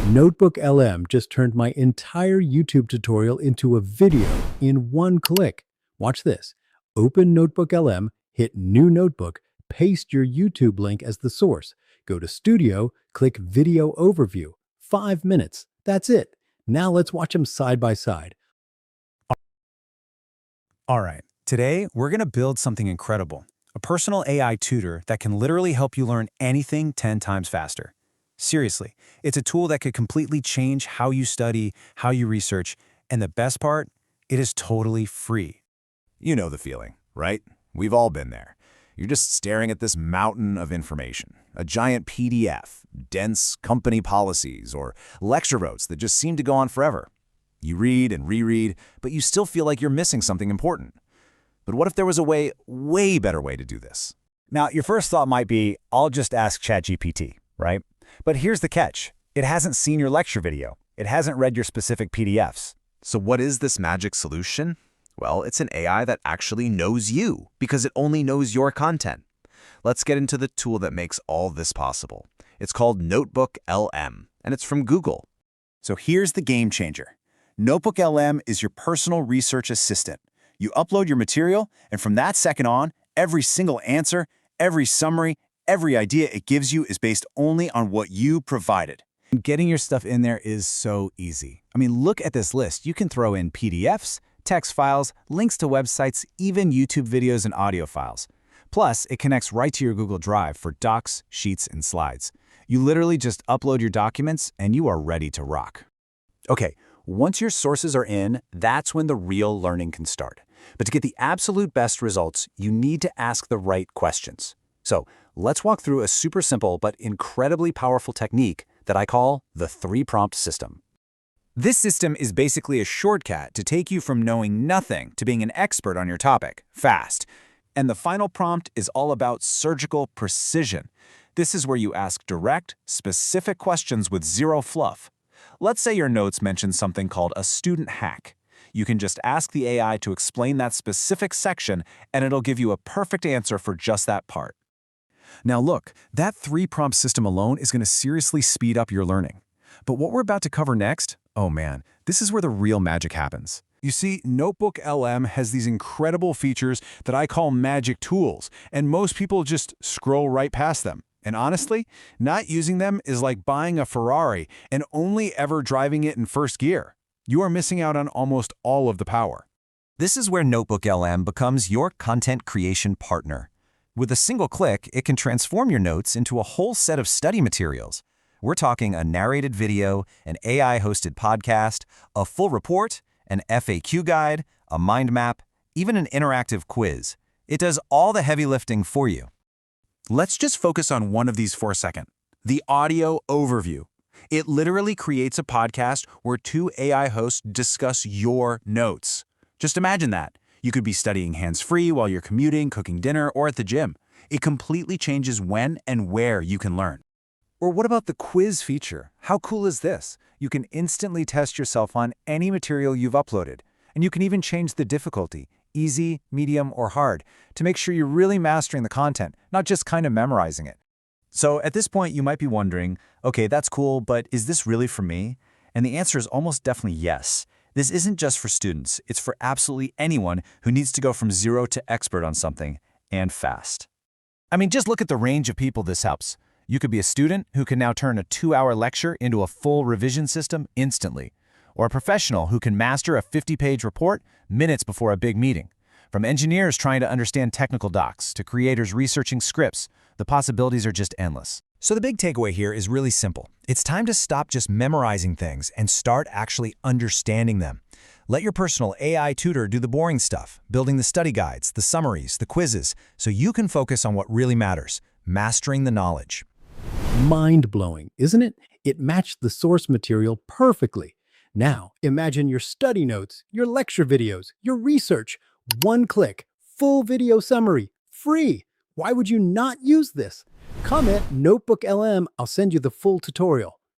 NotebookLM just turned my entire YouTube tutorial into a video in one click. Watch this. Open NotebookLM, hit New Notebook, paste your YouTube link as the source. Go to Studio, click Video Overview. 5 minutes. That's it. Now let's watch them side by side. All right, today we're going to build something incredible. A personal AI tutor that can literally help you learn anything 10 times faster. Seriously, it's a tool that could completely change how you study, how you research, and the best part, it is totally free. You know the feeling, right? We've all been there. You're just staring at this mountain of information, a giant PDF, dense company policies, or lecture notes that just seem to go on forever. You read and reread, but you still feel like you're missing something important. But what if there was a way better way to do this? Now, your first thought might be, I'll just ask Chatgpt, right? But here's the catch. It hasn't seen your lecture video. It hasn't read your specific PDFs. So what is this magic solution? Well, it's an AI that actually knows you because it only knows your content. Let's get into the tool that makes all this possible. It's called NotebookLM, and it's from Google. So here's the game changer. NotebookLM is your personal research assistant. You upload your material, and from that second on, every single answer, every summary, every idea it gives you is based only on what you provided. Getting your stuff in there is so easy. I mean, look at this list. You can throw in PDFs, text files, links to websites, even YouTube videos and audio files. Plus, it connects right to your Google Drive for docs, sheets, and slides. You literally just upload your documents and you are ready to rock. Okay, once your sources are in, that's when the real learning can start. But to get the absolute best results, you need to ask the right questions. So let's walk through a super simple but incredibly powerful technique that I call the 3-prompt system. This system is basically a shortcut to take you from knowing nothing to being an expert on your topic, fast. And the final prompt is all about surgical precision. This is where you ask direct, specific questions with zero fluff. Let's say your notes mention something called a student hack. You can just ask the AI to explain that specific section, and it'll give you a perfect answer for just that part. Now look, that 3-prompt system alone is going to seriously speed up your learning. But what we're about to cover next, oh man, this is where the real magic happens. You see, NotebookLM has these incredible features that I call magic tools, and most people just scroll right past them. And honestly, not using them is like buying a Ferrari and only ever driving it in first gear. You are missing out on almost all of the power. This is where NotebookLM becomes your content creation partner. With a single click, it can transform your notes into a whole set of study materials. We're talking a narrated video, an AI-hosted podcast, a full report, an FAQ guide, a mind map, even an interactive quiz. It does all the heavy lifting for you. Let's just focus on one of these for a second. The audio overview. It literally creates a podcast where 2 AI hosts discuss your notes. Just imagine that. You could be studying hands-free while you're commuting, cooking dinner, or at the gym. It completely changes when and where you can learn. Or what about the quiz feature? How cool is this? You can instantly test yourself on any material you've uploaded. And you can even change the difficulty, easy, medium, or hard, to make sure you're really mastering the content, not just kind of memorizing it. So at this point, you might be wondering, okay, that's cool, but is this really for me? And the answer is almost definitely yes. This isn't just for students. It's for absolutely anyone who needs to go from zero to expert on something, and fast. I mean, just look at the range of people this helps. You could be a student who can now turn a 2-hour lecture into a full revision system instantly, or a professional who can master a 50-page report minutes before a big meeting. From engineers trying to understand technical docs to creators researching scripts, the possibilities are just endless. So the big takeaway here is really simple. It's time to stop just memorizing things and start actually understanding them. Let your personal AI tutor do the boring stuff, building the study guides, the summaries, the quizzes, so you can focus on what really matters, mastering the knowledge. Mind-blowing, isn't it? It matched the source material perfectly. Now, imagine your study notes, your lecture videos, your research. One click, full video summary, free. Why would you not use this? Comment NotebookLM, I'll send you the full tutorial.